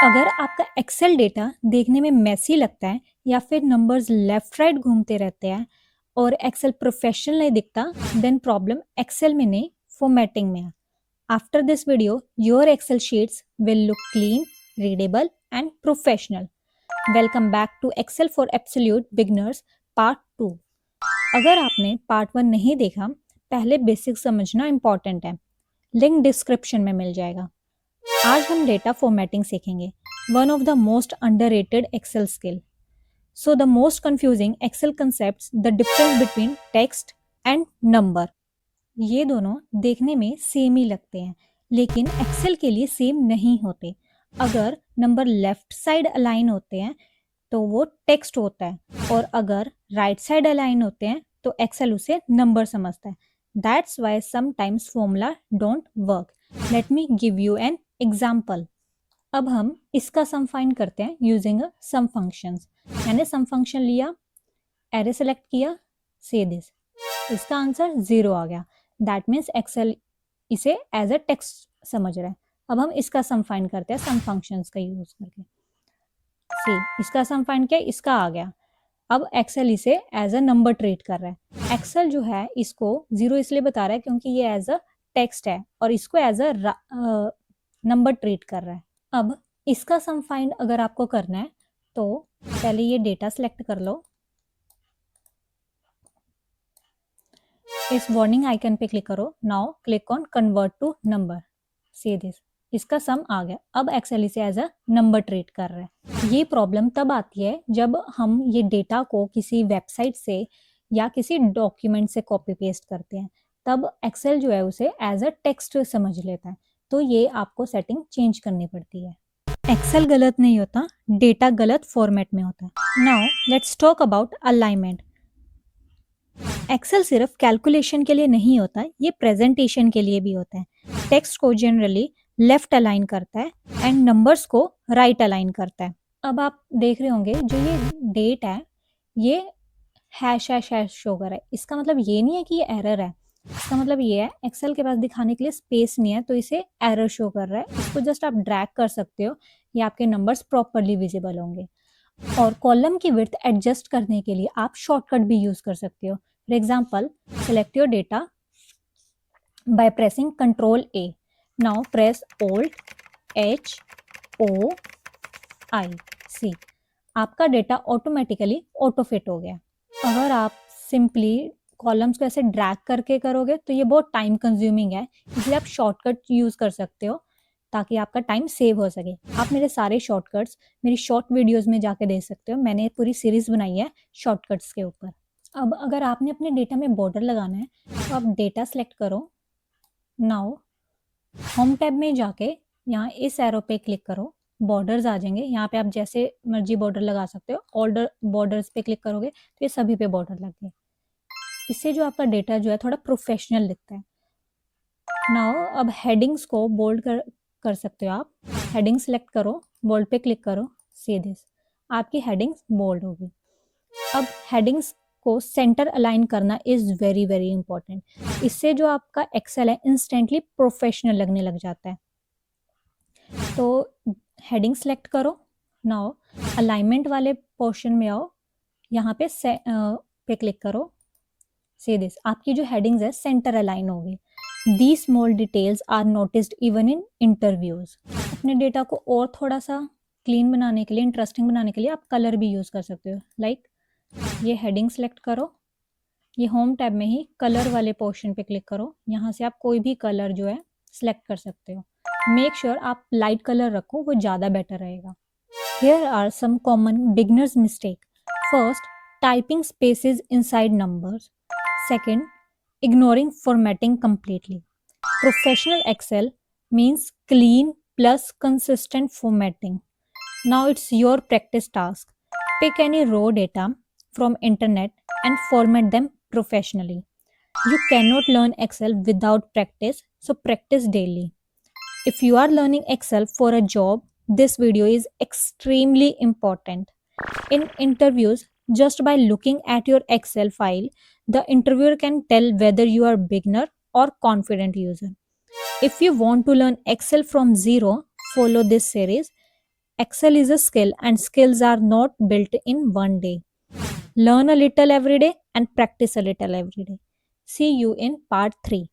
अगर आपका Excel data देखने में मेसी लगता है या फिर नंबर्स लेफ्ट राइट घूमते रहते हैं और एक्सेल प्रोफेशनल नहीं दिखता, देन प्रॉब्लम एक्सेल में नहीं, फॉर्मेटिंग में है। After this video your Excel sheets will look clean, readable and professional. Welcome back to Excel for absolute beginners part 2। अगर आपने पार्ट 1 नहीं देखा, पहले बेसिक समझना इंपॉर्टेंट है। लिंक डिस्क्रिप्शन में मिल जाएगा। आज हम डेटा फॉर्मेटिंग सीखेंगे, one of the most underrated Excel skill. So the most confusing Excel concepts, the difference between text and number. ये दोनों देखने में सेम ही लगते हैं, लेकिन एक्सेल के लिए सेम नहीं होते। अगर नंबर लेफ्ट साइड अलाइन होते हैं तो वो टेक्स्ट होता है, और अगर राइट साइड अलाइन होते हैं तो एक्सेल उसे नंबर समझता है। That's why sometimes formula don't work. Let me give you an example. अब हम इसका सम फाइंड करते हैं यूजिंग सम फंक्शंस। मैंने सम फंक्शन लिया, एरे सेलेक्ट किया, से दिस, इसका आंसर 0 आ गया। दैट मीन्स एक्सेल इसे एज अ टेक्स्ट समझ रहा है। अब हम इसका सम फाइंड करते हैं सम फंक्शंस का यूज करके। सी, इसका सम फाइंड किया, इसका आ गया। अब एक्सेल इसे एज अ नंबर ट्रीट कर रहा है। एक्सेल जो है इसको 0 इसलिए बता रहा है क्योंकि ये एज अ टेक्स्ट है और इसको एज अ नंबर ट्रीट कर रहा है। अब इसका सम फाइंड अगर आपको करना है तो पहले ये डेटा सेलेक्ट कर लो, इस वार्निंग आइकन पे क्लिक करो। Now click on convert to number, see this, इसका सम आ गया। अब एक्सेल इसे एज अ नंबर ट्रीट कर रहा है। ये प्रॉब्लम तब आती है जब हम ये डेटा को किसी वेबसाइट से या किसी डॉक्यूमेंट से कॉपी पेस्ट करते हैं, तब एक्सेल जो है उसे एज अ टेक्स्ट समझ लेता है। तो ये आपको सेटिंग चेंज करनी पड़ती है। एक्सेल गलत नहीं होता, डेटा गलत फॉर्मेट में होता है। Now let's talk about alignment. Excel सिर्फ कैलकुलेशन के लिए नहीं होता, ये प्रेजेंटेशन के लिए भी होता है। टेक्स्ट को जनरली लेफ्ट अलाइन करता है एंड नंबर्स को राइट अलाइन करता है। अब आप देख रहे होंगे जो ये डेट है ये हैश हैश हैश शो कर रहा है। इसका मतलब ये नहीं है कि ये एरर है, इसका मतलब ये है एक्सेल के पास दिखाने के लिए स्पेस नहीं है तो इसे एरर शो कर रहा है। इसको जस्ट आप ड्रैग कर सकते हो, ये आपके नंबर्स प्रॉपरली विजिबल होंगे। और कॉलम की विड्थ एडजस्ट करने के लिए आप शॉर्टकट भी यूज कर सकते हो। For example, select your data by pressing Ctrl A. Now press Alt H O I C. आपका डेटा ऑटोमेटिकली ऑटो फिट हो गया। अगर आप सिंपली कॉलम्स को ऐसे ड्रैग करके करोगे तो ये बहुत टाइम कंज्यूमिंग है, इसलिए आप शॉर्टकट यूज कर सकते हो ताकि आपका टाइम सेव हो सके। आप मेरे सारे शॉर्टकट्स मेरी शॉर्ट वीडियोस में जाके देख सकते हो, मैंने पूरी सीरीज बनाई है शॉर्टकट्स के ऊपर। अब अगर आपने अपने डेटा में बॉर्डर लगाना है तो आप डेटा सेलेक्ट करो। नाउ होम टैब में जाके यहाँ इस एरो पे क्लिक करो, बॉर्डर्स आ जाएंगे। यहाँ पे आप जैसे मर्जी बॉर्डर लगा सकते हो। ऑर्डर बॉर्डर्स पे क्लिक करोगे तो ये सभी पे बॉर्डर लग गए। इससे जो आपका डेटा जो है थोड़ा प्रोफेशनल दिखता है। नाउ अब हेडिंग्स को बोल्ड कर सकते हो आप। हेडिंग सेलेक्ट करो, बोल्ड पे क्लिक करो, सी दिस, आपकी हेडिंग्स बोल्ड होगी। अब हेडिंग्स को सेंटर अलाइन करना इज वेरी वेरी इंपॉर्टेंट। इससे जो आपका एक्सेल है इंस्टेंटली प्रोफेशनल लगने लग जाता है। तो हेडिंग सेलेक्ट करो। नाउ अलाइनमेंट वाले पोर्शन में आओ, यहाँ पे क्लिक करो, सी दिस, आपकी जो हेडिंग्स है सेंटर अलाइन होगी। The small details are noticed even in interviews. अपने डेटा को और थोड़ा सा क्लीन बनाने के लिए, इंटरेस्टिंग बनाने के लिए आप कलर भी यूज कर सकते हो। लाइक ये हेडिंग सेलेक्ट करो, ये होम टैब में ही कलर वाले पोर्शन पे क्लिक करो, यहाँ से आप कोई भी कलर जो है सिलेक्ट कर सकते हो। मेक श्योर आप लाइट कलर रखो, वो ज़्यादा बेटर रहेगा। Here are some common beginners mistake. First, typing spaces inside numbers. Second, ignoring formatting completely. Professional Excel means clean plus consistent formatting. Now it's your practice task. Pick any raw data from internet and format them professionally. You cannot learn Excel without practice, so practice daily. If you are learning Excel for a job, this video is extremely important. In interviews, just by looking at your Excel file, the interviewer can tell whether you are beginner or confident user. If you want to learn Excel from zero, follow this series. Excel is a skill and skills are not built in one day. Learn a little every day and practice a little every day. See you in part 3.